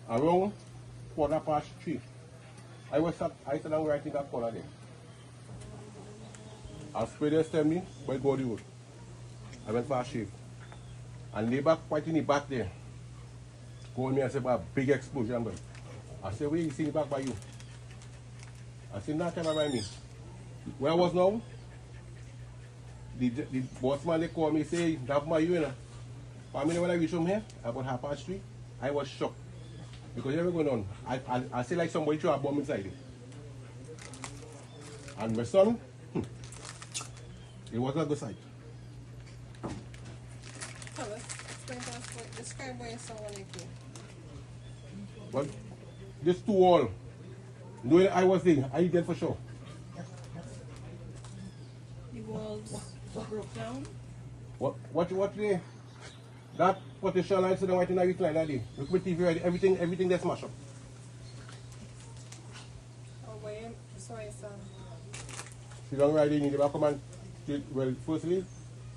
Around 3:15, I sat down writing that corner there. I sprayed the stem me, but go the road. I went for a shave. And neighbor quite in the back there. Called me and said about a big explosion. But I said, where you see the back by you? I said, not by me. Where I was now, the boss man they called me say, that my you know. For me when I reached home here, about 3:30, I was shocked. Because you know what's going on. I see like somebody threw a bomb inside it. And my son, it wasn't a good sight. Describe what you saw when you came. But this two wall, knowing I was there, I did for sure. The walls broke down? What they? That potential light so the white in a recline that day. Look at TV ready, everything they smash up. Oh wait, sorry son. She don't ride in, they come and well firstly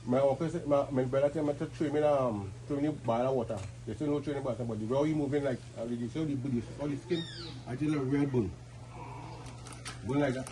my uncle said my brother tell me to train me the bottle of water. They still no training water, but the way he moving like all the skin, I tell you real bone. Bone like that.